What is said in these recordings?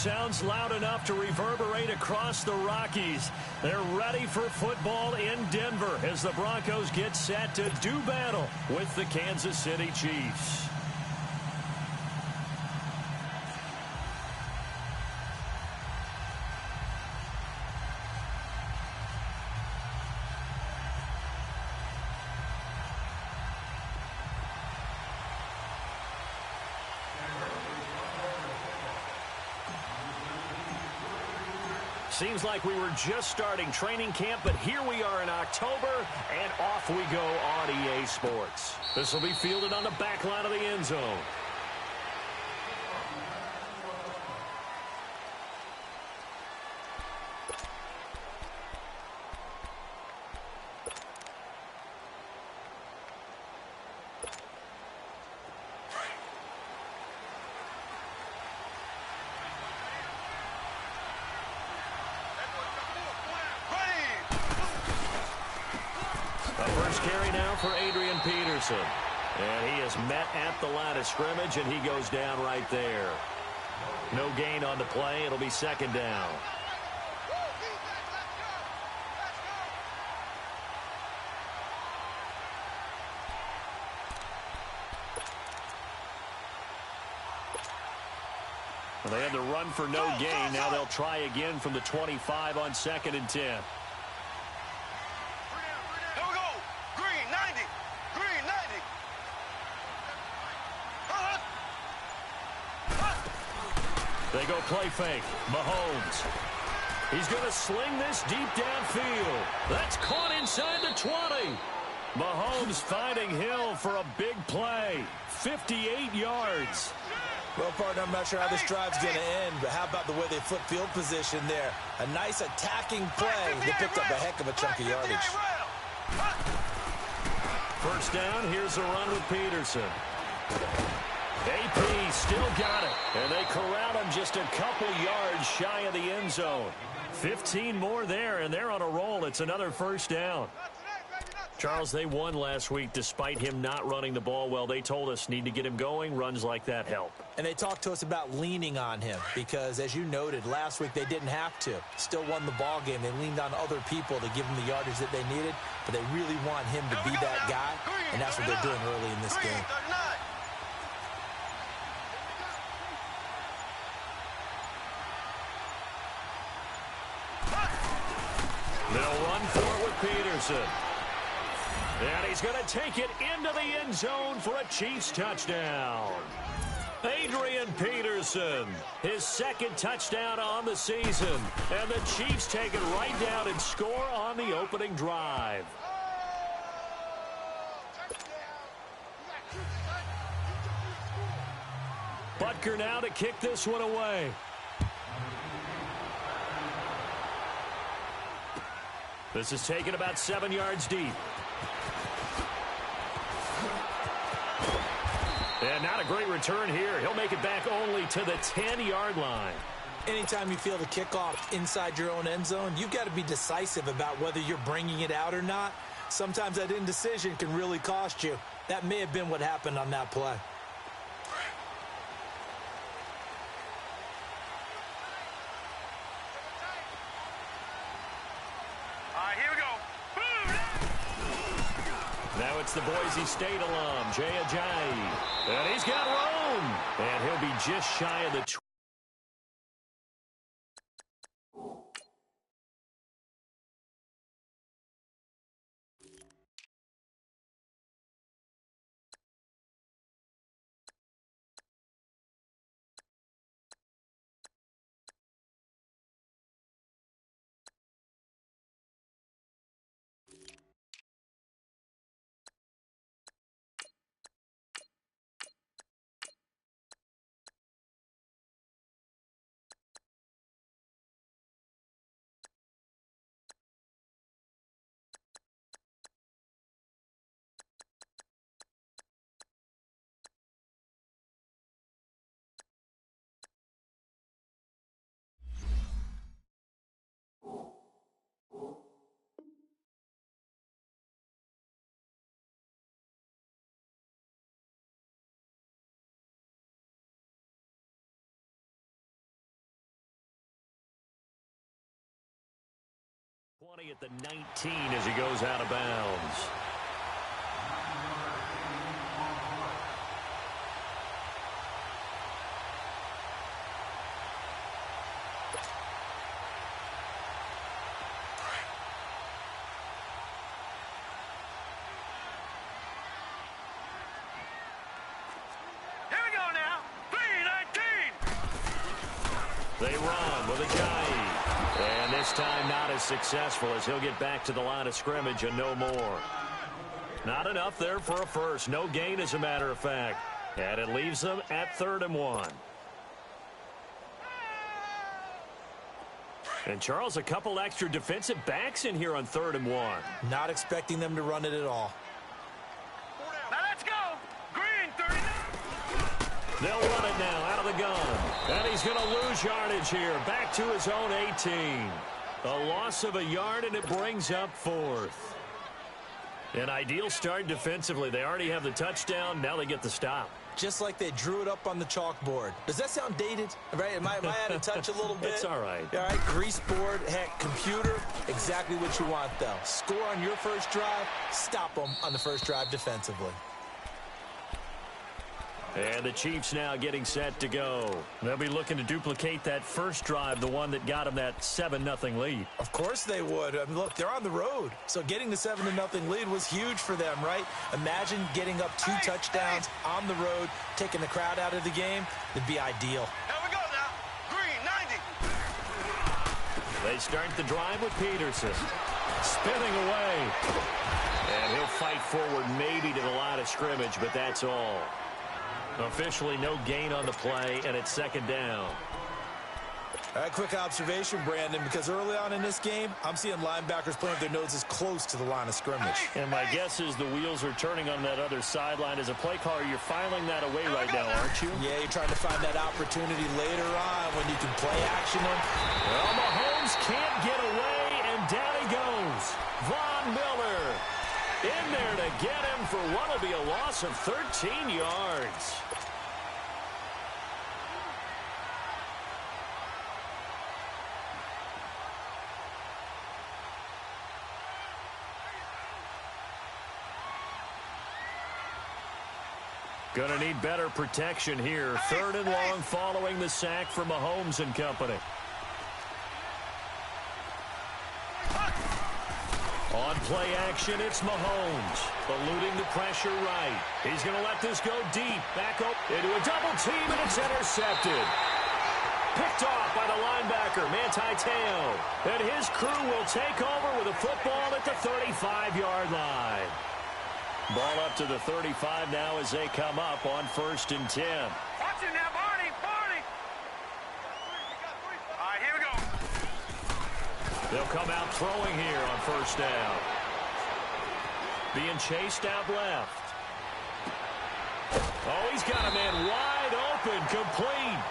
sounds loud enough to reverberate across the Rockies. They're ready for football in Denver as the Broncos get set to do battle with the Kansas City Chiefs. Seems like we were just starting training camp, but here we are in October, and off we go on EA Sports. This will be fielded on the back line of the end zone. Carry now for Adrian Peterson. And he is met at the line of scrimmage, and he goes down right there. No gain on the play. It'll be second down. Well, they had to run for no gain. Now they'll try again from the 25 on 2nd and 10. They go play fake. Mahomes. He's going to sling this deep downfield. That's caught inside the 20. Mahomes finding Hill for a big play. 58 yards. Well, partner, I'm not sure how this drive's going to end, but how about the way they flip field position there? A nice attacking play. They picked up a heck of a chunk of yardage. First down, here's a run with Peterson. AP still got it, and they corral him just a couple yards shy of the end zone. 15 more there, and they're on a roll. It's another first down. Charles, they won last week despite him not running the ball well. They told us need to get him going. Runs like that help. And they talked to us about leaning on him because, as you noted, last week they didn't have to. Still won the ball game. They leaned on other people to give them the yardage that they needed, but they really want him to be that guy, and that's what they're doing early in this game. They'll run for it with Peterson. And he's going to take it into the end zone for a Chiefs touchdown. Adrian Peterson, his second touchdown on the season. And the Chiefs take it right down and score on the opening drive. Butker now to kick this one away. This is taken about 7 yards deep. And not a great return here. He'll make it back only to the 10-yard line. Anytime you feel the kickoff inside your own end zone, you've got to be decisive about whether you're bringing it out or not. Sometimes that indecision can really cost you. That may have been what happened on that play. Now it's the Boise State alum, Jay Ajayi. And he's got room. And he'll be just shy of the 20 at the 19 as he goes out of bounds. They run with Ajayi. And this time not as successful as he'll get back to the line of scrimmage and no more. Not enough there for a first. No gain, as a matter of fact. And it leaves them at 3rd and 1. And, Charles, a couple extra defensive backs in here on 3rd and 1. Not expecting them to run it at all. Now let's go. Green, 39. They'll run it now out of the gun. And he's going to lose yardage here. Back to his own 18. A loss of a yard, and it brings up 4th. An ideal start defensively. They already have the touchdown. Now they get the stop. Just like they drew it up on the chalkboard. Does that sound dated? Right? Am I out of touch a little bit? It's all right. All right, grease board, heck, computer, exactly what you want, though. Score on your first drive, stop them on the first drive defensively. And the Chiefs now getting set to go. They'll be looking to duplicate that first drive, the one that got them that 7-0 lead. Of course they would. I mean, look, they're on the road. So getting the 7-0 lead was huge for them, right? Imagine getting up 2 touchdowns on the road, taking the crowd out of the game. It'd be ideal. Here we go now. Green, 90. They start the drive with Peterson. Spinning away. And he'll fight forward maybe to the line of scrimmage, but that's all. Officially no gain on the play, and it's 2nd down. All right, quick observation, Brandon, because early on in this game, I'm seeing linebackers playing with their noses close to the line of scrimmage. And my guess is the wheels are turning on that other sideline. As a play caller, you're filing that away right now, aren't you? Yeah, you're trying to find that opportunity later on when you can play action them. Well, Mahomes can't get away, and down he goes. Von Miller in there to get him for what will be a loss of 13 yards. Going to need better protection here. 3rd and long following the sack from Mahomes and company. On play action, it's Mahomes. Eluding the pressure right. He's going to let this go deep. Back up into a double team, and it's intercepted. Picked off by the linebacker, Manti Te'o. And his crew will take over with a football at the 35-yard line. Ball up to the 35 now as they come up on 1st and 10. Watch it now, Barney. All right, here we go. They'll come out throwing here on 1st down. Being chased out left. Oh, he's got a man wide open, complete.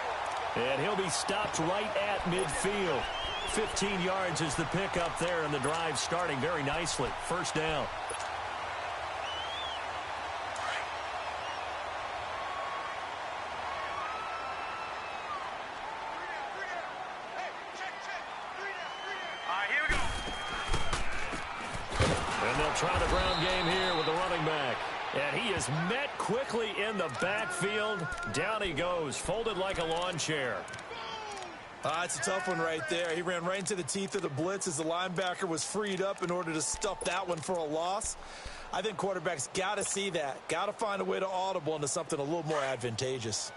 And he'll be stopped right at midfield. 15 yards is the pickup there, and the drive starting very nicely. 1st down. Try the ground game here with the running back. And he is met quickly in the backfield. Down he goes, folded like a lawn chair. It's a tough one right there. He ran right into the teeth of the blitz as the linebacker was freed up in order to stuff that one for a loss. I think quarterbacks got to see that. Got to find a way to audible into something a little more advantageous.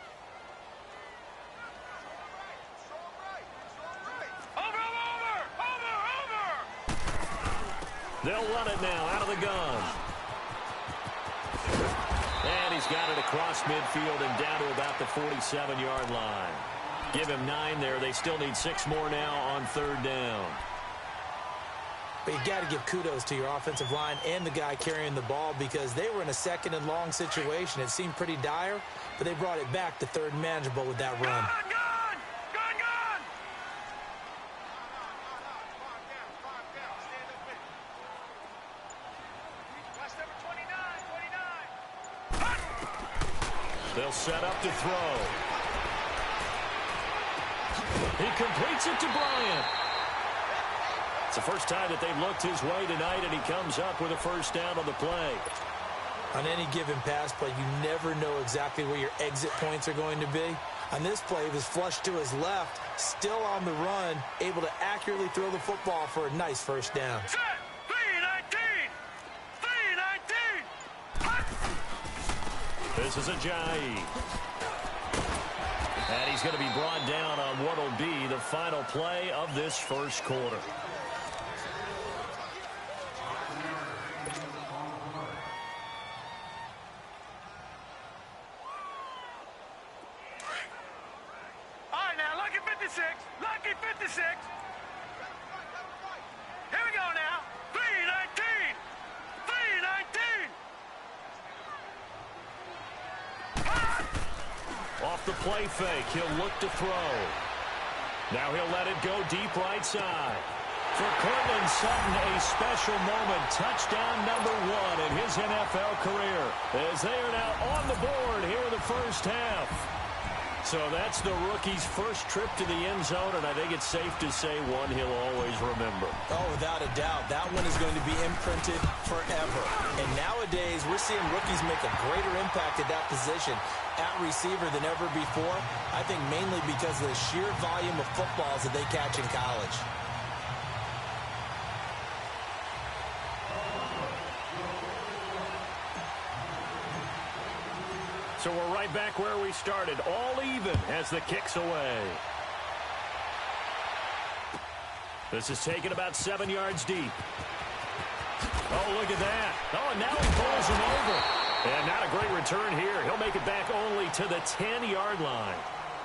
They'll run it now out of the gun. And he's got it across midfield and down to about the 47-yard line. Give him 9 there. They still need 6 more now on 3rd down. But you got to give kudos to your offensive line and the guy carrying the ball because they were in a 2nd and long situation. It seemed pretty dire, but they brought it back to 3rd and manageable with that run. They'll set up to throw. He completes it to Bryant. It's the first time that they've looked his way tonight, and he comes up with a first down on the play. On any given pass play, you never know exactly where your exit points are going to be. On this play, he was flushed to his left, still on the run, able to accurately throw the football for a nice first down. Set. 319. 319. This is Ajayi. And he's going to be brought down on what will be the final play of this first quarter. Lucky 56. Here we go now. 319. 319. Off the play fake, he'll look to throw. Now he'll let it go deep right side. For Cortland Sutton, a special moment. Touchdown number 1 in his NFL career, as they are now on the board here in the first half. So that's the rookie's first trip to the end zone, and I think it's safe to say one he'll always remember. Oh, without a doubt. That one is going to be imprinted forever. And nowadays, we're seeing rookies make a greater impact at that position at receiver than ever before. I think mainly because of the sheer volume of footballs that they catch in college. So we're right back where we started, all even as the kick's away. This is taken about 7 yards deep. Oh, look at that. Oh, and now he pulls him over. And not a great return here. He'll make it back only to the 10-yard line.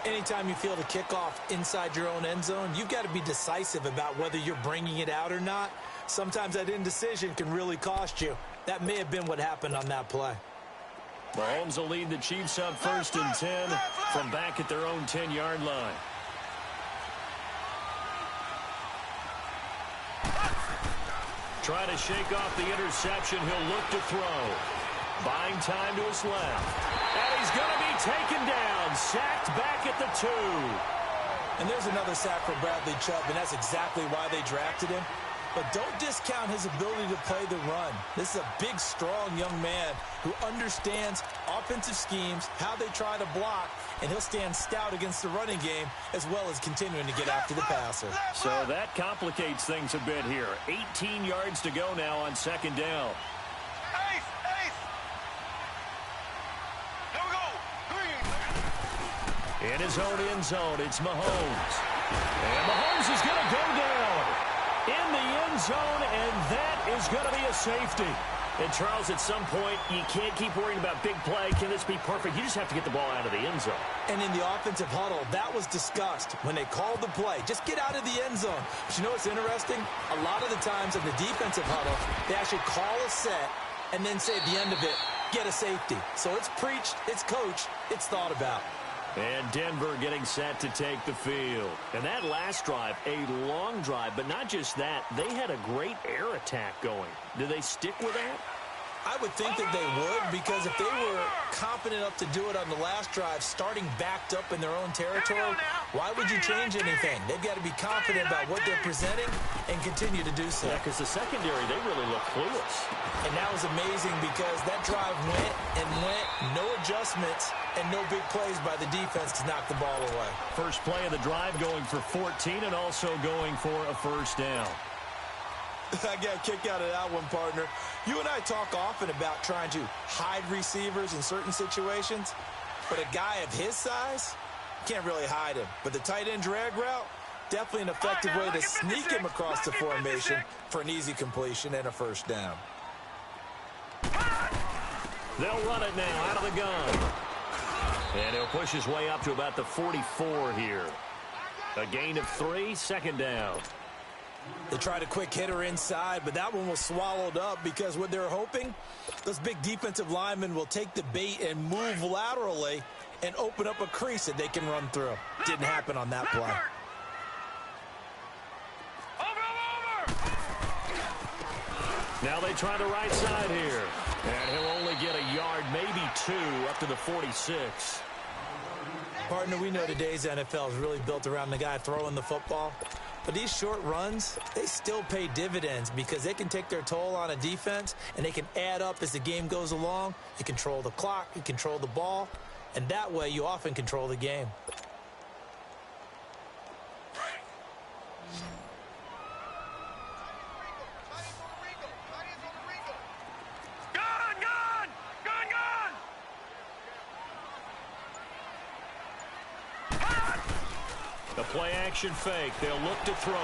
Anytime you feel the kickoff inside your own end zone, you've got to be decisive about whether you're bringing it out or not. Sometimes that indecision can really cost you. That may have been what happened on that play. Mahomes will lead the Chiefs up 1st and 10 from back at their own 10-yard line. Try to shake off the interception. He'll look to throw. Buying time to his left. And he's going to be taken down. Sacked back at the 2. And there's another sack for Bradley Chubb, and that's exactly why they drafted him. But don't discount his ability to play the run. This is a big, strong young man who understands offensive schemes, how they try to block, and he'll stand stout against the running game as well as continuing to get after the passer. So that complicates things a bit here. 18 yards to go now on 2nd down. Ace. Here we go. 3. In his own end zone, it's Mahomes. And Mahomes is going to go down in the end zone, and that is going to be a safety. And, Charles, at some point, you can't keep worrying about big play. Can this be perfect? You just have to get the ball out of the end zone. And in the offensive huddle, that was discussed when they called the play. Just get out of the end zone. But you know what's interesting? A lot of the times in the defensive huddle, they actually call a set and then say at the end of it, get a safety. So it's preached, it's coached, it's thought about. And Denver getting set to take the field. And that last drive, a long drive, but not just that. They had a great air attack going. Do they stick with that? I would think that they would, because if they were confident enough to do it on the last drive, starting backed up in their own territory, why would you change anything? They've got to be confident about what they're presenting and continue to do so. Yeah, because the secondary, they really look clueless. And that was amazing because that drive went and went, no adjustments, and no big plays by the defense to knock the ball away. First play of the drive going for 14 and also going for a first down. I got a kick out of that one, partner. You and I talk often about trying to hide receivers in certain situations, but a guy of his size can't really hide him. But the tight end drag route, definitely an effective way to sneak him across the formation for an easy completion and a first down. They'll run it now out of the gun. And he'll push his way up to about the 44 here. A gain of 3, 2nd down. They tried a quick hitter inside, but that one was swallowed up because what they're hoping, those big defensive linemen will take the bait and move laterally and open up a crease that they can run through. Didn't happen on that play. Now they try the right side here. And he'll only get a yard, maybe 2, up to the 46. Partner, we know today's NFL is really built around the guy throwing the football. But these short runs, they still pay dividends because they can take their toll on a defense, and they can add up as the game goes along. You control the clock, you control the ball, and that way you often control the game. The play-action fake. They'll look to throw.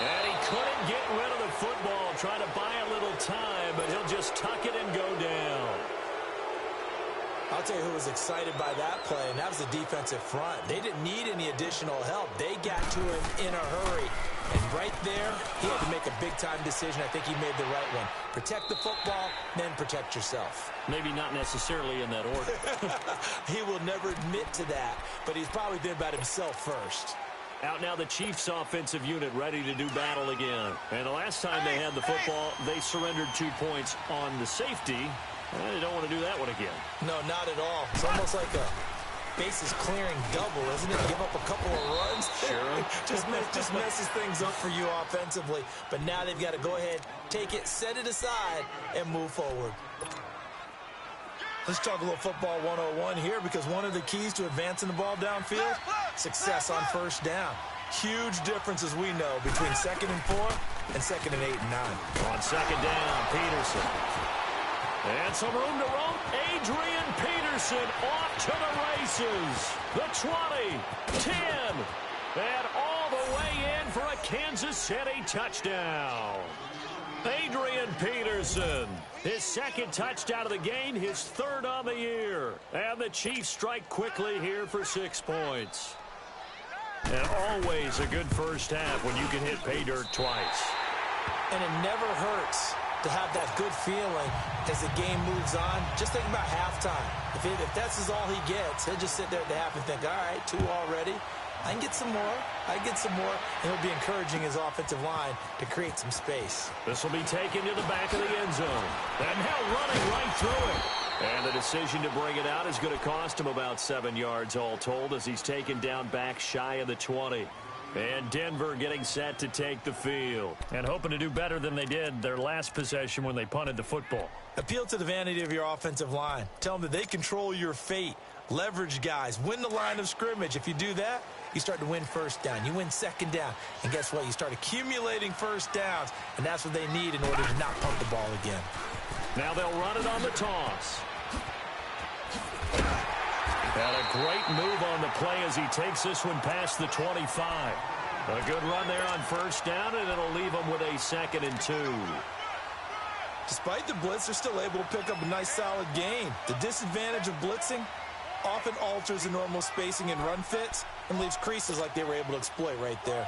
And he couldn't get rid of the football. Trying to buy a little time, but he'll just tuck it and go down. I'll tell you who was excited by that play, and that was the defensive front. They didn't need any additional help. They got to him in a hurry. And right there, he had to make a big-time decision. I think he made the right one. Protect the football, then protect yourself. Maybe not necessarily in that order. He will never admit to that, but he's probably thinking about himself first. Out now the Chiefs offensive unit ready to do battle again. And the last time they had the football, they surrendered 2 points on the safety. They don't want to do that one again. No, not at all. It's almost like a bases clearing double, isn't it? Give up a couple of runs. Sure. just messes things up for you offensively. But now they've got to go ahead, take it, set it aside, and move forward. Let's talk a little football 101 here, because one of the keys to advancing the ball downfield, success on first down. Huge difference, as we know, between 2nd and 4 and 2nd and 8 and 9. On 2nd down, Peterson. And some room to roam. Adrian Peterson off to the races. The 20, 10, and all the way in for a Kansas City touchdown. Adrian Peterson, his 2nd touchdown of the game, his 3rd on the year. And the Chiefs strike quickly here for 6 points. And always a good first half when you can hit pay dirt twice. And it never hurts to have that good feeling as the game moves on. Just think about halftime. If that's all he gets, he'll just sit there at the half and think, all right, 2 already. I can get some more. I can get some more. And he'll be encouraging his offensive line to create some space. This will be taken to the back of the end zone. And now running right through it. And the decision to bring it out is going to cost him about 7 yards all told, as he's taken down back shy of the 20. And Denver getting set to take the field. And hoping to do better than they did their last possession when they punted the football. Appeal to the vanity of your offensive line. Tell them that they control your fate. Leverage guys. Win the line of scrimmage. If you do that, you start to win first down. You win 2nd down. And guess what? You start accumulating first downs. And that's what they need in order to not punt the ball again. Now they'll run it on the toss. And a great move on the play as he takes this one past the 25. A good run there on first down, and it'll leave them with a 2nd and 2. Despite the blitz, they're still able to pick up a nice, solid gain. The disadvantage of blitzing often alters the normal spacing and run fits and leaves creases like they were able to exploit right there.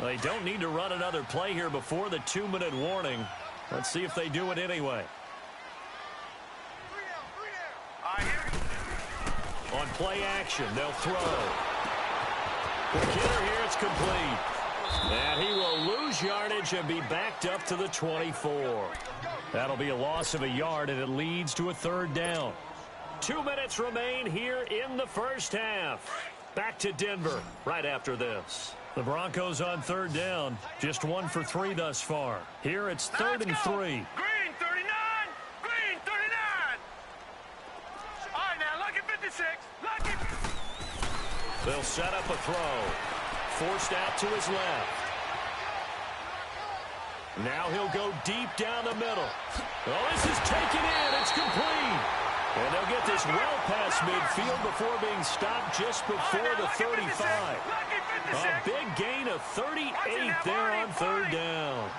They don't need to run another play here before the 2-minute warning. Let's see if they do it anyway. On play action, they'll throw. The killer here, it's complete. And he will lose yardage and be backed up to the 24. That'll be a loss of a yard, and it leads to a 3rd down. 2 minutes remain here in the first half. Back to Denver right after this. The Broncos on 3rd down. Just 1 for 3 thus far. Here it's 3rd and 3. Green 39. Green 39. All right, now look at 56. Look at. They'll set up a throw. Forced out to his left. Now he'll go deep down the middle. Oh, this is taken in. It's complete. And they'll get this well past midfield before being stopped just before the 35. A big gain of 38 there on 3rd down.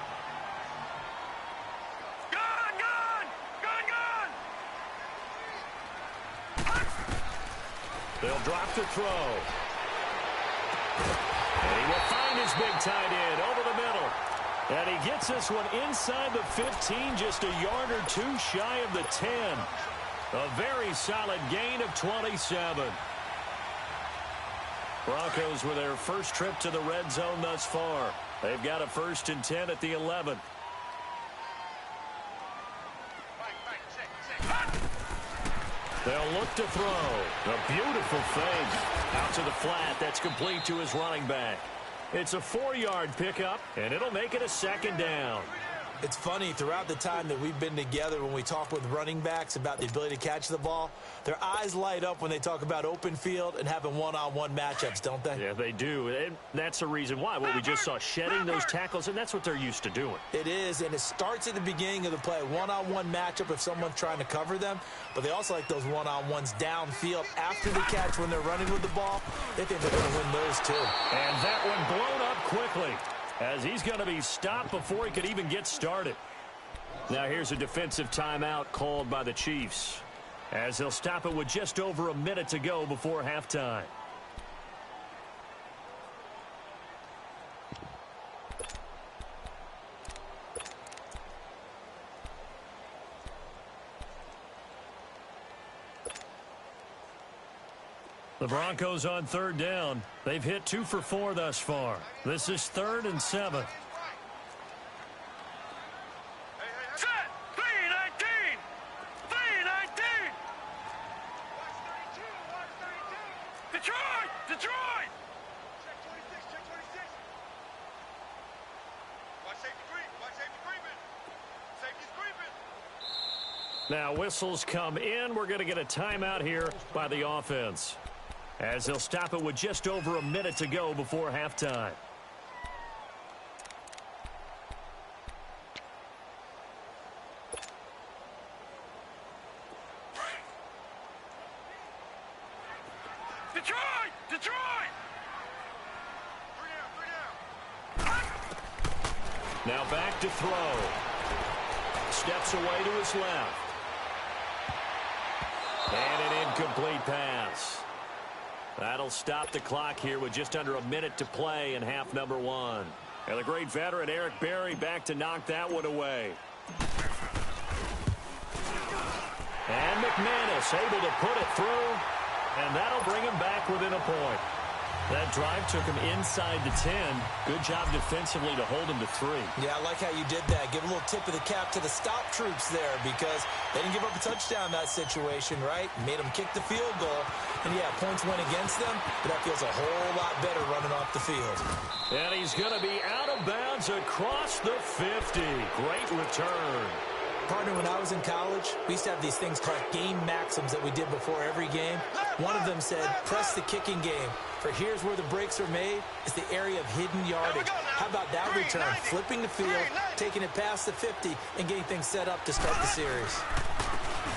They'll drop the throw. And he will find his big tight end over the middle. And he gets this one inside the 15, just a yard or 2 shy of the 10. A very solid gain of 27. Broncos with their first trip to the red zone thus far. They've got a 1st and 10 at the 11. They'll look to throw. A beautiful fake. Out to the flat. That's complete to his running back. It's a 4-yard pickup, and it'll make it a second down. It's funny, throughout the time that we've been together, when we talk with running backs about the ability to catch the ball, their eyes light up when they talk about open field and having one-on-one matchups, don't they? Yeah, they do. And that's the reason why. What we just saw, shedding those tackles, and that's what they're used to doing. It is, and it starts at the beginning of the play. One-on-one matchup if someone's trying to cover them, but they also like those one-on-ones downfield after the catch when they're running with the ball. They think they're going to win those too. And that one blown up quickly, as he's going to be stopped before he could even get started. Now here's a defensive timeout called by the Chiefs, as they'll stop it with just over a minute to go before halftime. The Broncos on third down. They've hit 2 for 4 thus far. This is 3rd and 7. Set! 319! 319! Detroit! Detroit! Check 26, check 26. Watch safety creep, watch safety creeping. Safety's creeping. Now whistles come in. We're going to get a timeout here by the offense, as they'll stop it with just over a minute to go before halftime. Detroit! Detroit! 3 down, 3 down. Now back to throw. Steps away to his left. And an incomplete pass. That'll stop the clock here with just under a minute to play in half number 1. And the great veteran Eric Berry back to knock that one away. And McManus able to put it through, and that'll bring him back within a point. That drive took him inside the 10. Good job defensively to hold him to 3. Yeah, I like how you did that. Give a little tip of the cap to the stop troops there, because they didn't give up a touchdown in that situation, right? Made them kick the field goal. And, yeah, points went against them, but that feels a whole lot better running off the field. And he's going to be out of bounds across the 50. Great return. Partner, when I was in college, we used to have these things called game maxims that we did before every game. One of them said, press the kicking game. For here's where the breaks are made. It's the area of hidden yardage. How about that return? Flipping the field, taking it past the 50, and getting things set up to start the series.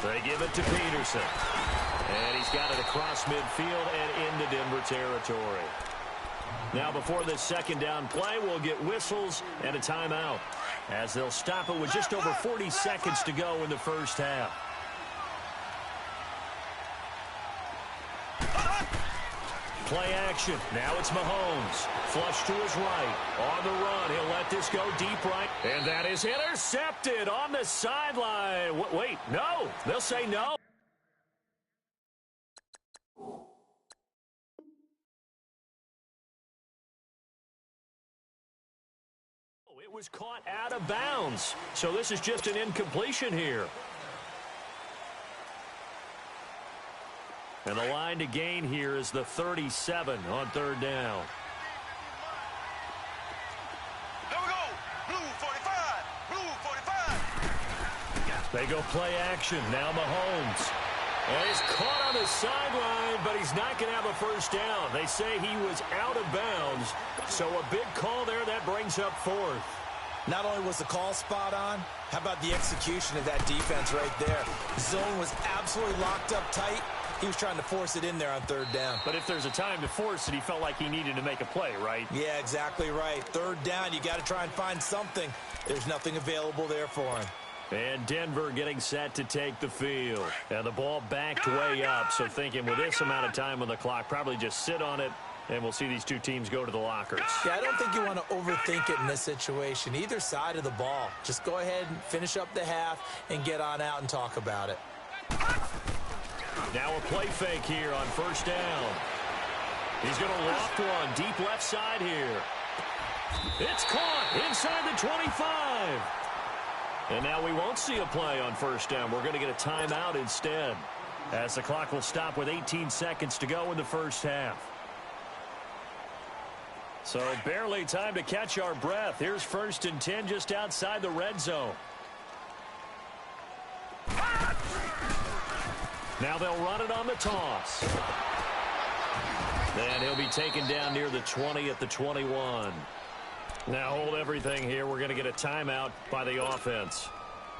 They give it to Peterson. And he's got it across midfield and into Denver territory. Now before this second down play, we'll get whistles and a timeout, as they'll stop it with just over 40 seconds to go in the first half. Play action. Now it's Mahomes. Flush to his right. On the run. He'll let this go deep right. And that is intercepted on the sideline. Wait, no. They'll say no. It was caught out of bounds. So this is just an incompletion here. And the line to gain here is the 37 on third down. There we go. Blue 45. Blue 45. They go play action. Now Mahomes. And he's caught on the sideline, but he's not going to have a first down. They say he was out of bounds. So a big call there that brings up 4th. Not only was the call spot on, how about the execution of that defense right there? Zone was absolutely locked up tight. He was trying to force it in there on third down. But if there's a time to force it, he felt like he needed to make a play, right? Yeah, exactly right. Third down, you got to try and find something. There's nothing available there for him. And Denver getting set to take the field. And the ball backed way up, so thinking with this amount of time on the clock, probably just sit on it, and we'll see these two teams go to the lockers. Yeah, I don't think you want to overthink it in this situation. Either side of the ball. Just go ahead and finish up the half and get on out and talk about it. Now a play fake here on first down. He's going to loft one deep left side here. It's caught inside the 25. And now we won't see a play on first down. We're going to get a timeout instead, as the clock will stop with 18 seconds to go in the first half. So barely time to catch our breath. Here's 1st and 10 just outside the red zone. Now they'll run it on the toss. And he'll be taken down near the 20 at the 21. Now hold everything here. We're going to get a timeout by the offense,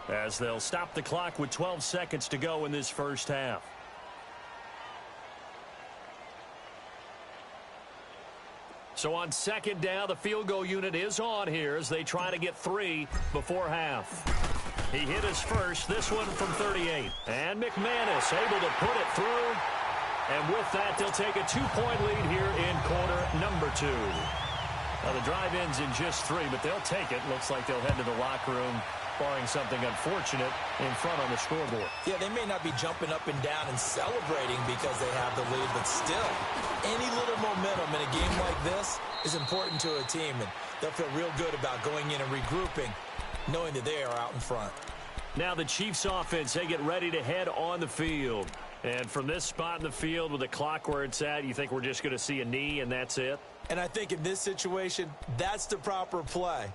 as they'll stop the clock with 12 seconds to go in this first half. So on 2nd down, the field goal unit is on here as they try to get 3 before half. He hit his first, this one from 38. And McManus able to put it through. And with that, they'll take a 2-point lead here in quarter number 2. Now the drive ends in just 3, but they'll take it. Looks like they'll head to the locker room, barring something unfortunate in front on the scoreboard. Yeah, they may not be jumping up and down and celebrating because they have the lead, but still, any little momentum in a game like this is important to a team, and they'll feel real good about going in and regrouping, knowing that they are out in front. Now the Chiefs offense, they get ready to head on the field. And from this spot in the field with the clock where it's at, you think we're just going to see a knee and that's it? And I think in this situation, that's the proper play.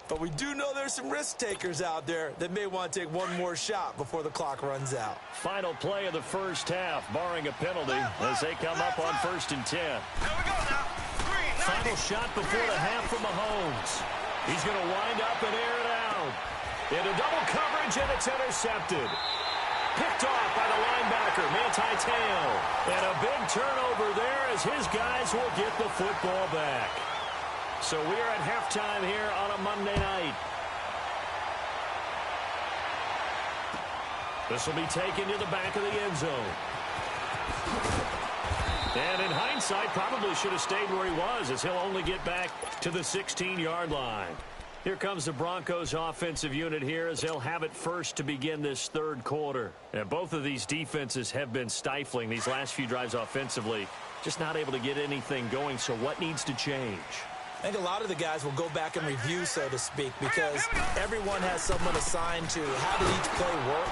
But we do know there's some risk takers out there that may want to take one more shot before the clock runs out. Final play of the first half, barring a penalty, as they come up on 1st and 10. Final shot before the half from Mahomes. He's going to wind up and air it out. Into double coverage, and it's intercepted. Picked off by the linebacker, Manti Te'o. And a big turnover there as his guys will get the football back. So we are at halftime here on a Monday night. This will be taken to the back of the end zone. And in hindsight, probably should have stayed where he was, as he'll only get back to the 16-yard line. Here comes the Broncos offensive unit here as they'll have it first to begin this 3rd quarter. And both of these defenses have been stifling these last few drives offensively. Just not able to get anything going, so what needs to change? I think a lot of the guys will go back and review, so to speak, because everyone has someone assigned to how did each play work.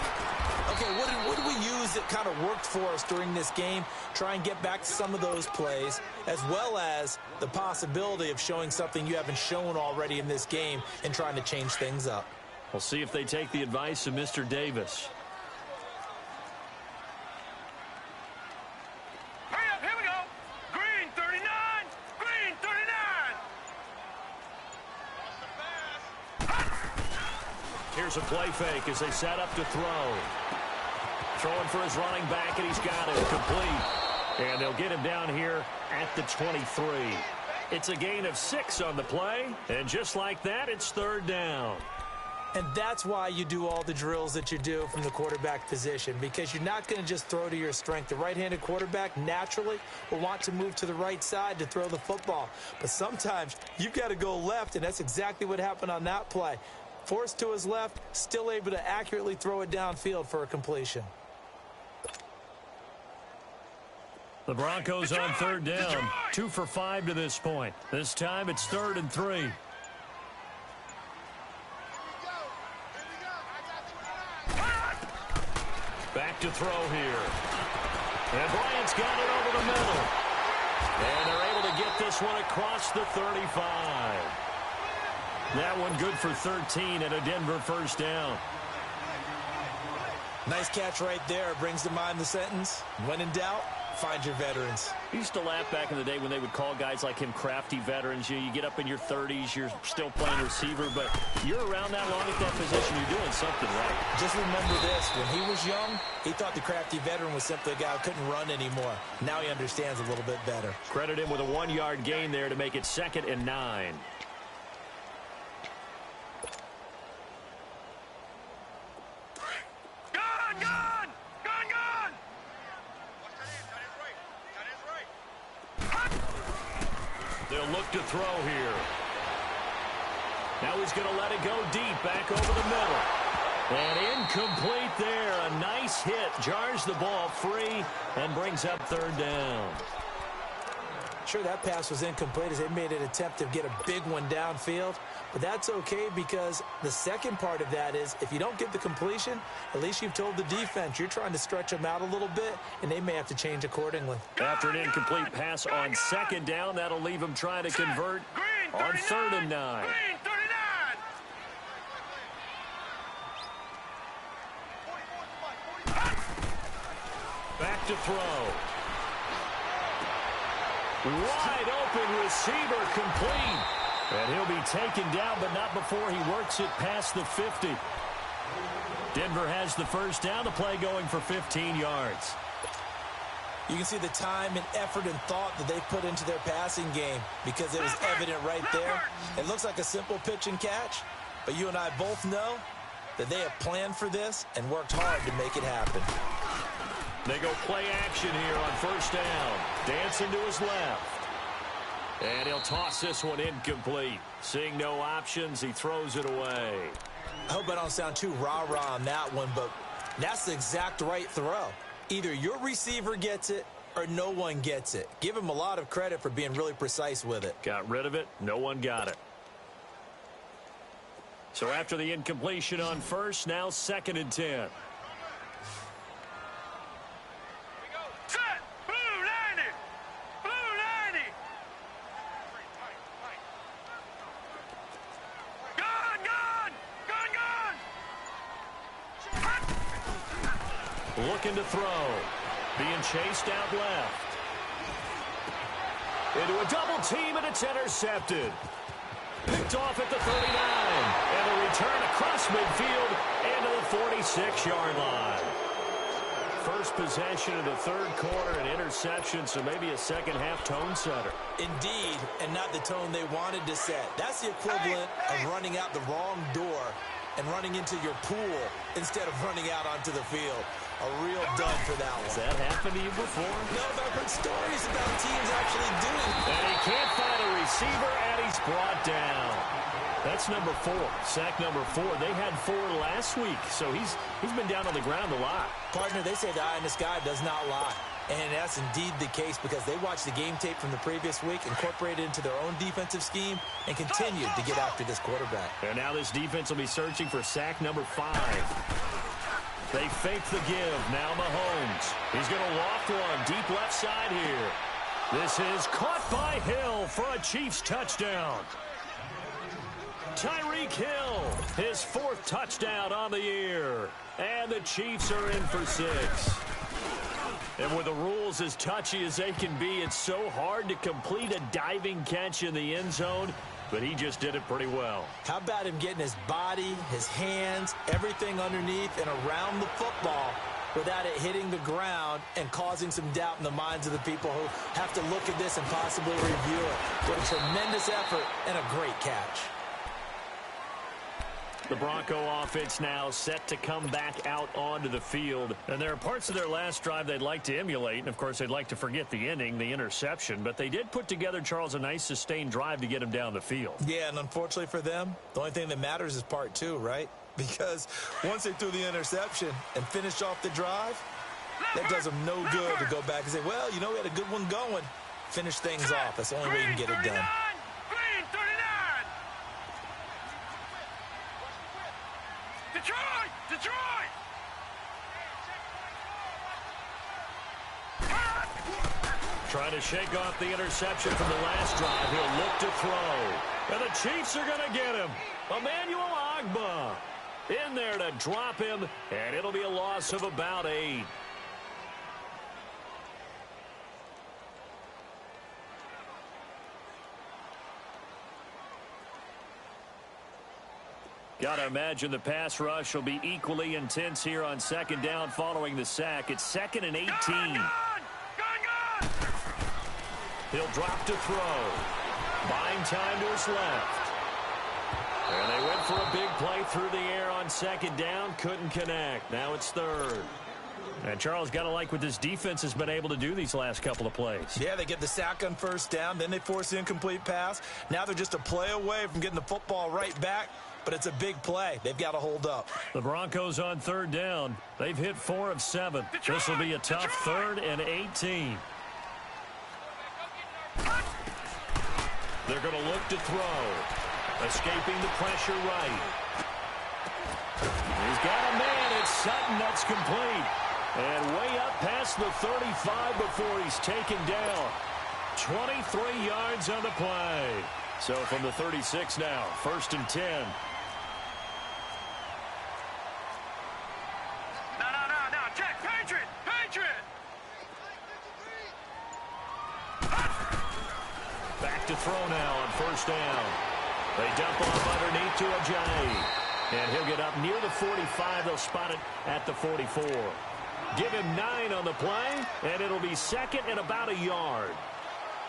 Okay, what did we use that kind of worked for us during this game? Try and get back to some of those plays, as well as the possibility of showing something you haven't shown already in this game and trying to change things up. We'll see if they take the advice of Mr. Davis. Hurry up, here we go. Green 39. Green 39. Here's a play fake as they set up to throw. Throwing for his running back, and he's got it complete. And they'll get him down here at the 23. It's a gain of 6 on the play, and just like that, it's 3rd down. And that's why you do all the drills that you do from the quarterback position, because you're not going to just throw to your strength. The right-handed quarterback naturally will want to move to the right side to throw the football. But sometimes you've got to go left, and that's exactly what happened on that play. Forced to his left, still able to accurately throw it downfield for a completion. The Broncos on 3rd down, 2 for 5 to this point. This time it's 3rd and 3. Back to throw here. And Bryant's got it over the middle. And they're able to get this one across the 35. That one good for 13 and a Denver 1st down. Nice catch right there. Brings to mind the sentence, when in doubt, find your veterans. I used to laugh back in the day when they would call guys like him crafty veterans. You get up in your 30s, you're still playing receiver, but you're around that long at that position, you're doing something right. Just remember this, when he was young, he thought the crafty veteran was simply a guy who couldn't run anymore. Now he understands a little bit better. Credit him with a 1-yard gain there to make it 2nd and 9. They'll look to throw here. Now he's going to let it go deep, back over the middle. And incomplete there. A nice hit. Jars the ball free and brings up 3rd down. sure that pass was incomplete as they made an attempt to get a big one downfield. But that's okay because the second part of that is if you don't get the completion, at least you've told the defense you're trying to stretch them out a little bit, and they may have to change accordingly. After an incomplete pass on second down, that'll leave them trying to convert on 3rd and 9. Back to throw. Wide open receiver complete. And he'll be taken down, but not before he works it past the 50. Denver has the first down. The play going for 15 yards. You can see the time and effort and thought that they put into their passing game because it was evident right there. It looks like a simple pitch and catch, but you and I both know that they have planned for this and worked hard to make it happen. They go play action here on first down. Dancing to his left. And he'll toss this one incomplete. Seeing no options, he throws it away. I hope I don't sound too rah-rah on that one, but that's the exact right throw. Either your receiver gets it or no one gets it. Give him a lot of credit for being really precise with it. Got rid of it. No one got it. So after the incompletion on first, now 2nd and 10. Looking to throw. Being chased out left. Into a double team, and it's intercepted. Picked off at the 39. And a return across midfield into the 46-yard line. First possession of the 3rd quarter, an interception, so maybe a second-half tone setter. Indeed, and not the tone they wanted to set. That's the equivalent of running out the wrong door and running into your pool instead of running out onto the field. A real dud for that one. Has that happened to you before? No, but I've heard stories about teams actually doing it. And he can't find a receiver, and he's brought down. That's number 4. Sack number 4. They had 4 last week, so he's been down on the ground a lot. Partner, they say the eye in the sky does not lie. And that's indeed the case because they watched the game tape from the previous week, incorporated it into their own defensive scheme, and continued to get after this quarterback. And now this defense will be searching for sack number 5. They fake the give. Now Mahomes. He's going to loft one deep left side here. This is caught by Hill for a Chiefs touchdown. Tyreek Hill, his 4th touchdown on the year. And the Chiefs are in for 6. And with the rules as touchy as they can be, it's so hard to complete a diving catch in the end zone. But he just did it pretty well. How about him getting his body, his hands, everything underneath and around the football without it hitting the ground and causing some doubt in the minds of the people who have to look at this and possibly review it. What a tremendous effort and a great catch. The Bronco offense now set to come back out onto the field. And there are parts of their last drive they'd like to emulate. And, of course, they'd like to forget the ending, the interception. But they did put together, Charles, a nice sustained drive to get him down the field. Yeah, and unfortunately for them, the only thing that matters is part 2, right? Because once they threw the interception and finished off the drive, that does them no good to go back and say, well, you know, we had a good one going. Finish things off. That's the only way you can get it done. Detroit! Trying to shake off the interception from the last drive. He'll look to throw. And the Chiefs are going to get him. Emmanuel Ogbah in there to drop him. And it'll be a loss of about 8. Got to imagine the pass rush will be equally intense here on 2nd down following the sack. It's 2nd and 18. He'll drop to throw. Buying time to his left. And they went for a big play through the air on 2nd down. Couldn't connect. Now it's 3rd. And Charles, got to like what this defense has been able to do these last couple of plays. Yeah, they get the sack on 1st down. Then they force the incomplete pass. Now they're just a play away from getting the football right back. But it's a big play. They've got to hold up. The Broncos on 3rd down. They've hit 4 of 7. This will be a tough 3rd and 18. They're going to look to throw. Escaping the pressure right. He's got a man. It's Sutton. That's complete. And way up past the 35 before he's taken down. 23 yards on the play. So from the 36 now, 1st and 10. No. Check. Patriot. Back to throw now on 1st down. They dump off underneath to Ajayi. And he'll get up near the 45. They'll spot it at the 44. Give him 9 on the play, and it'll be 2nd and about a yard.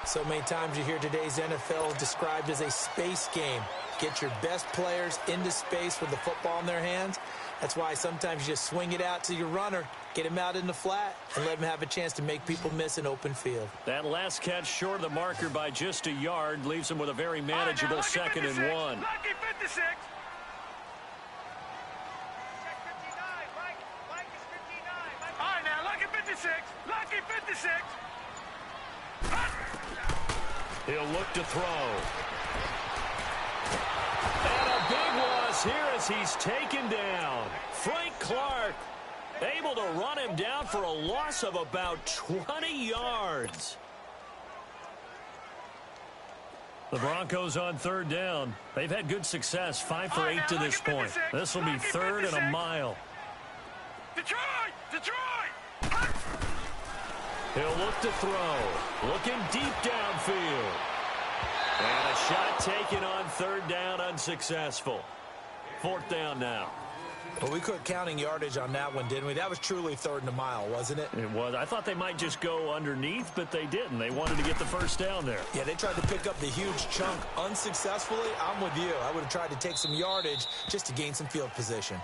So many times you hear today's NFL described as a space game. Get your best players into space with the football in their hands. That's why sometimes you just swing it out to your runner, get him out in the flat, and let him have a chance to make people miss an open field. That last catch short of the marker by just a yard leaves him with a very manageable 2nd and 1. Lucky 56. All right, now, lucky 56. Lucky 56. He'll look to throw. And a big loss here as he's taken down. Frank Clark able to run him down for a loss of about 20 yards. The Broncos on 3rd down. They've had good success, 5 for 8 to this point. This will be 3rd and a mile. Detroit! He'll look to throw. Looking deep downfield. And a shot taken on 3rd down, unsuccessful. 4th down now. Well, we quit counting yardage on that one, didn't we? That was truly 3rd and a mile, wasn't it? It was. I thought they might just go underneath, but they didn't. They wanted to get the 1st down there. Yeah, they tried to pick up the huge chunk unsuccessfully. I'm with you. I would have tried to take some yardage just to gain some field position.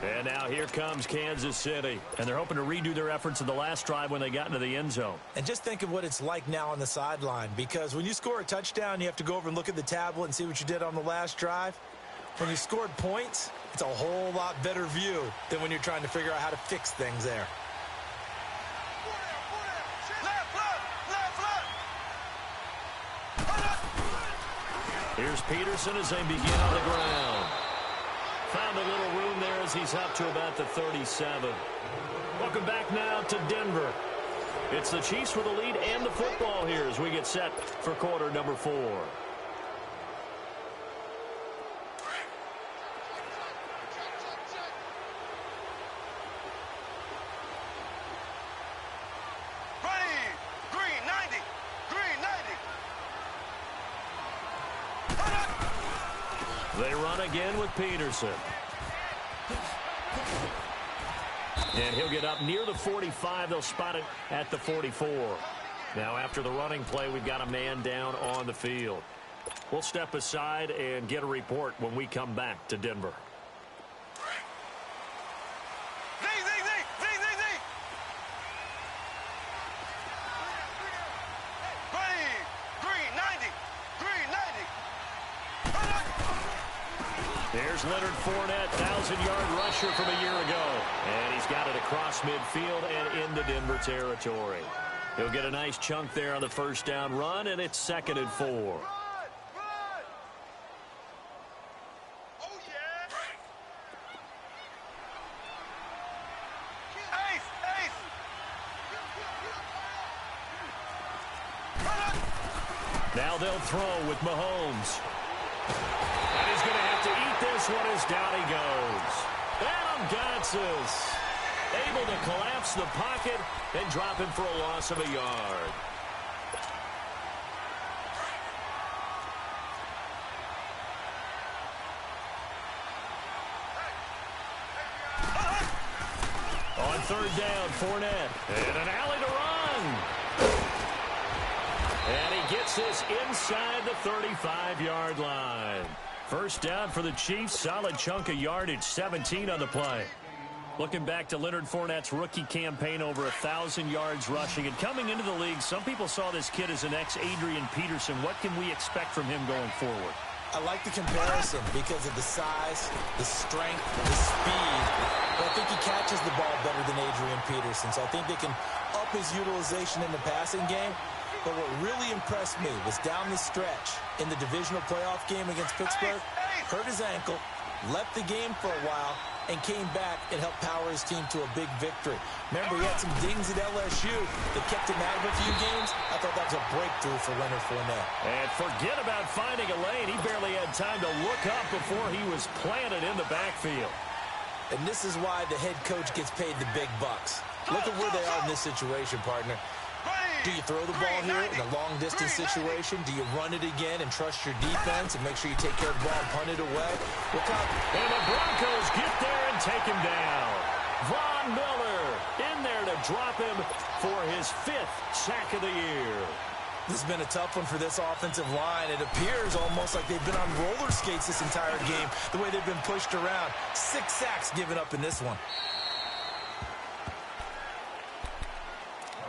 And now here comes Kansas City. And they're hoping to redo their efforts in the last drive when they got into the end zone. And just think of what it's like now on the sideline. Because when you score a touchdown, you have to go over and look at the tablet and see what you did on the last drive. When you scored points, it's a whole lot better view than when you're trying to figure out how to fix things there. Here's Peterson as they begin on the ground. Found a little room there as he's up to about the 37. Welcome back now to Denver. It's the Chiefs with the lead and the football here as we get set for quarter number 4. They run again with Peterson. And he'll get up near the 45. They'll spot it at the 44. Now after the running play, we've got a man down on the field. We'll step aside and get a report when we come back to Denver. There's Leonard Fournette, 1,000-yard rusher from a year ago. And he's got it across midfield and into Denver territory. He'll get a nice chunk there on the 1st down run, and it's 2nd and 4. Now they'll throw with Mahomes. And he's going to have to eat this one as down he goes. Adam Gotsis able to collapse the pocket and drop him for a loss of a yard. On 3rd down, Fournette. And an alley to run. And he gets this inside the 35-yard line. 1st down for the Chiefs. Solid chunk of yardage, 17 on the play. Looking back to Leonard Fournette's rookie campaign, over 1,000 yards rushing. And coming into the league, some people saw this kid as an ex-Adrian Peterson. What can we expect from him going forward? I like the comparison because of the size, the strength, the speed. But I think he catches the ball better than Adrian Peterson. So I think they can up his utilization in the passing game. But what really impressed me was down the stretch in the divisional playoff game against Pittsburgh, hurt his ankle, left the game for a while, and came back and helped power his team to a big victory. Remember, he had some dings at LSU that kept him out of a few games. I thought that was a breakthrough for Leonard Fournette. And forget about finding a lane. He barely had time to look up before he was planted in the backfield. And this is why the head coach gets paid the big bucks. Look at where they are in this situation, partner. Do you throw the ball here in a long-distance situation? Do you run it again and trust your defense and make sure you take care of the ball and punt it away? And the Broncos get there and take him down. Von Miller in there to drop him for his 5th sack of the year. This has been a tough one for this offensive line. It appears almost like they've been on roller skates this entire game, the way they've been pushed around. 6 sacks given up in this one.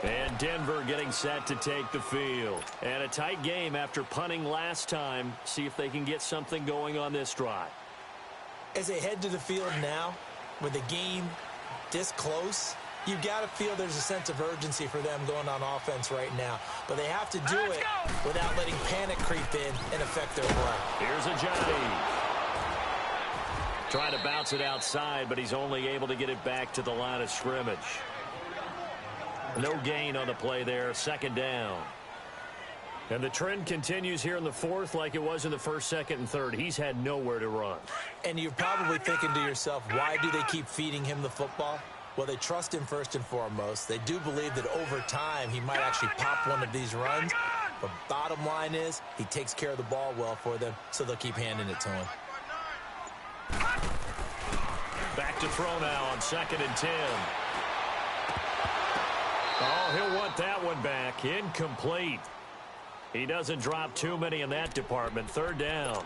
And Denver getting set to take the field. And a tight game after punting last time. See if they can get something going on this drive. As they head to the field now, with the game this close, you've got to feel there's a sense of urgency for them going on offense right now. But they have to do it without letting panic creep in and affect their play. Here's Ajani. Trying to bounce it outside, but he's only able to get it back to the line of scrimmage. No gain on the play there. 2nd down. And the trend continues here in the 4th like it was in the 1st, 2nd, and 3rd. He's had nowhere to run. And you're probably thinking to yourself, why do they keep feeding him the football? Well, they trust him first and foremost. They do believe that over time he might actually pop one of these runs. But bottom line is he takes care of the ball well for them, so they'll keep handing it to him. Back to throw now on 2nd and 10. Oh, he'll want that one back. Incomplete. He doesn't drop too many in that department. 3rd down.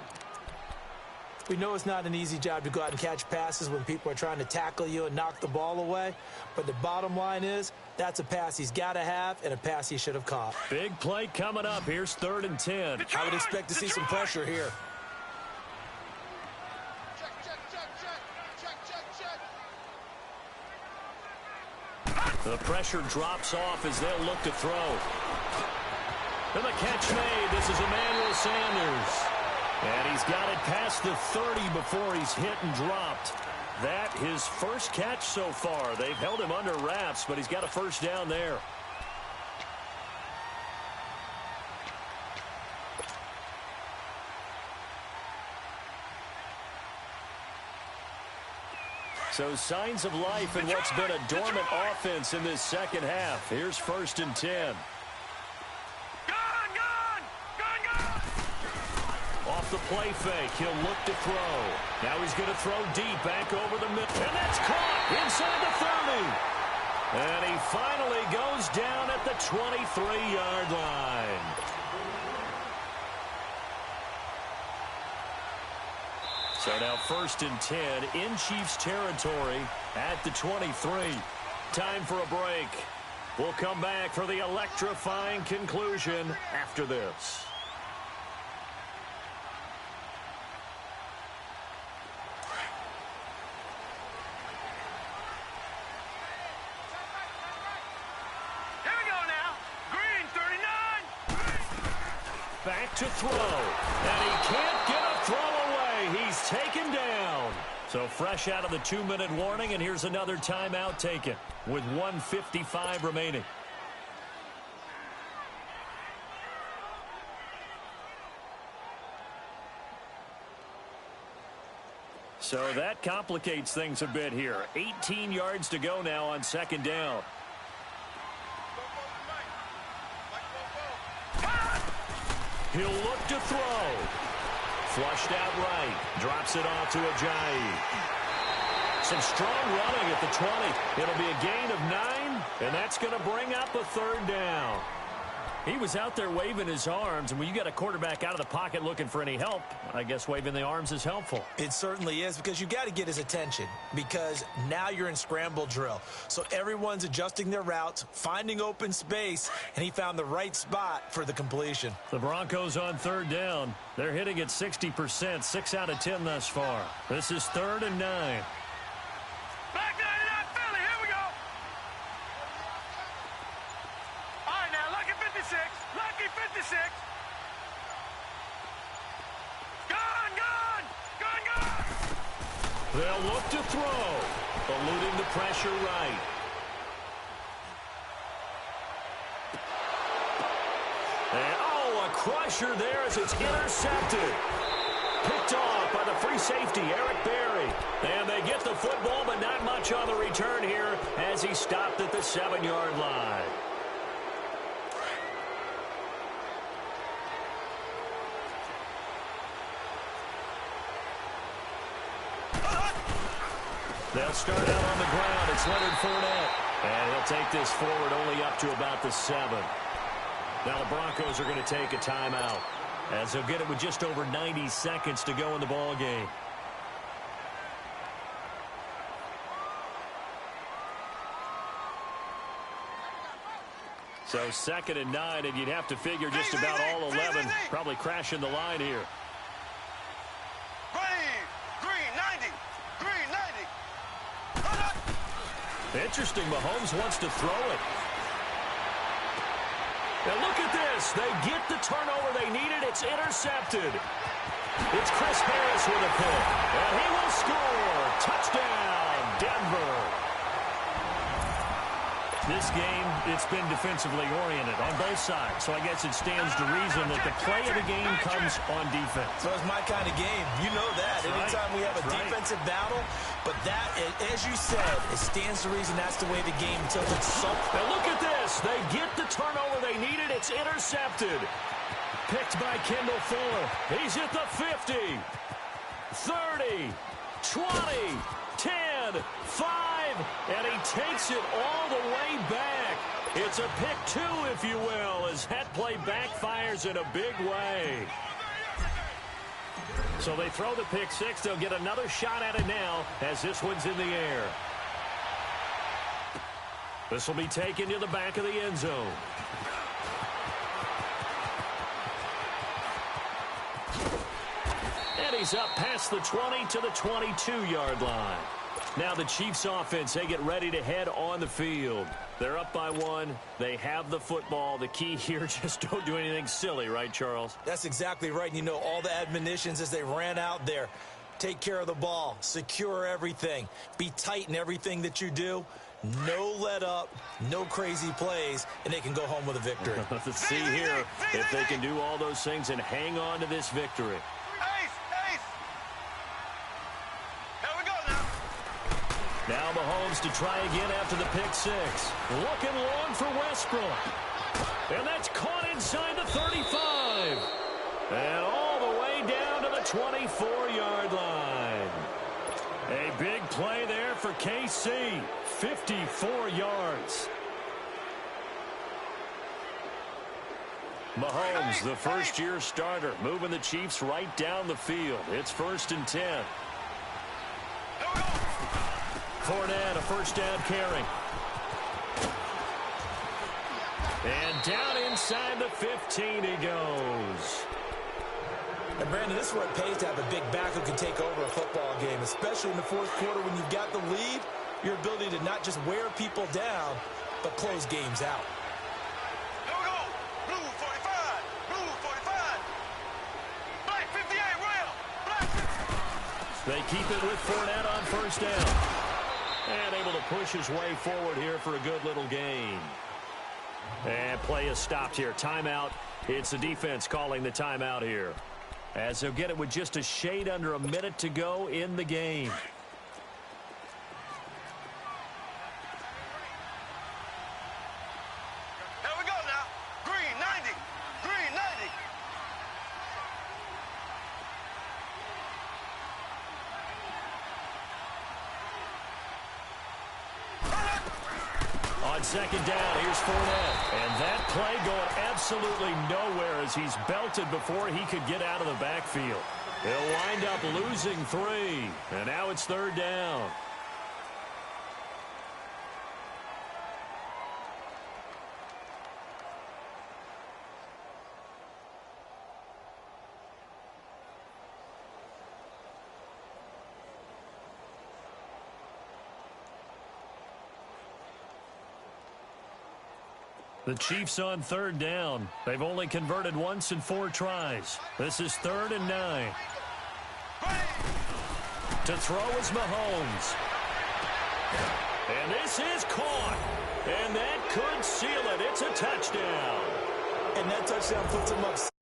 We know it's not an easy job to go out and catch passes when people are trying to tackle you and knock the ball away. But the bottom line is that's a pass he's got to have and a pass he should have caught. Big play coming up. Here's 3rd and 10. Detroit, I would expect to see some pressure here. The pressure drops off as they'll look to throw. And the catch made. This is Emmanuel Sanders. And he's got it past the 30 before he's hit and dropped. That his first catch so far. They've held him under wraps, but he's got a 1st down there. So signs of life in what's been a dormant offense in this 2nd half. Here's 1st and 10. Off the play fake, he'll look to throw. Now he's going to throw deep back over the middle. And that's caught inside the 30. And he finally goes down at the 23-yard line. So now 1st and 10 in Chiefs territory at the 23. Time for a break. We'll come back for the electrifying conclusion after this. Back to throw. And he can't get a throw away. He's taken down. So fresh out of the 2-minute warning, and here's another timeout taken with 1:55 remaining. So that complicates things a bit here. 18 yards to go now on 2nd down. He'll look to throw. Flushed out right. Drops it off to Ajayi. Some strong running at the 20. It'll be a gain of 9, and that's going to bring up a 3rd down. He was out there waving his arms, and when you got a quarterback out of the pocket looking for any help, I guess waving the arms is helpful. It certainly is, because you got to get his attention, because now you're in scramble drill. So everyone's adjusting their routes, finding open space, and he found the right spot for the completion. The Broncos on 3rd down. They're hitting at 60%, 6 out of 10 thus far. This is 3rd and 9. Back 99 Philly, here we go. All right, now, look at 56. They'll look to throw. Eluding the pressure right. And, oh, a crusher there as it's intercepted. Picked off by the free safety, Eric Berry. And they get the football, but not much on the return here as he stopped at the 7-yard line. They'll start out on the ground. It's Leonard Fournette. And he'll take this forward only up to about the 7. Now the Broncos are going to take a timeout, as they'll get it with just over 90 seconds to go in the ball game. So 2nd and 9, and you'd have to figure just about all 11 probably crashing the line here. Interesting, Mahomes wants to throw it. Now look at this. They get the turnover they needed. It's intercepted. It's Chris Harris with a pick. And he will score. Touchdown, Denver. This game, it's been defensively oriented on both sides. So I guess it stands to reason that the play of the game comes on defense. So it's my kind of game. You know that. That's Anytime we have a defensive battle. But that, as you said, it stands to reason that's the way the game tilted. Now look at this. They get the turnover they needed. It's intercepted. Picked by Kendall Fuller. He's at the 50, 30, 20, 10, 5, and he takes it all the way back. It's a pick 2, if you will, as that play backfires in a big way. So they throw the pick 6. They'll get another shot at it now as this one's in the air. This will be taken to the back of the end zone. And he's up past the 20 to the 22-yard line. Now the Chiefs offense, they get ready to head on the field. They're up by 1. They have the football. The key here, just don't do anything silly, right, Charles? That's exactly right. And you know, all the admonitions as they ran out there. Take care of the ball. Secure everything. Be tight in everything that you do. No let up. No crazy plays. And they can go home with a victory. Let's see here if they can do all those things and hang on to this victory. Now Mahomes to try again after the pick 6. Looking long for Westbrook. And that's caught inside the 35. And all the way down to the 24-yard line. A big play there for KC. 54 yards. Mahomes, the first-year starter, moving the Chiefs right down the field. It's 1st and 10. Fournette, a first down carry. And down inside the 15 he goes. And Brandon, this is what it pays to have a big back who can take over a football game, especially in the 4th quarter when you've got the lead. Your ability to not just wear people down, but close games out. Here we go. Blue 45. Blue 45. Black 58, Rail. Black 50. They keep it with Fournette on first down. And able to push his way forward here for a good little gain. And play is stopped here. Timeout. It's the defense calling the timeout here, as they'll get it with just a shade under a minute to go in the game. Here we go now. Green 90. Green 90. On second down, here's Fournette. And that play going absolutely nowhere as he's belted before he could get out of the backfield. They'll wind up losing 3. And now it's 3rd down. The Chiefs on 3rd down. They've only converted once in 4 tries. This is 3rd and 9. To throw is Mahomes. And this is caught. And that could seal it. It's a touchdown. And that touchdown puts him up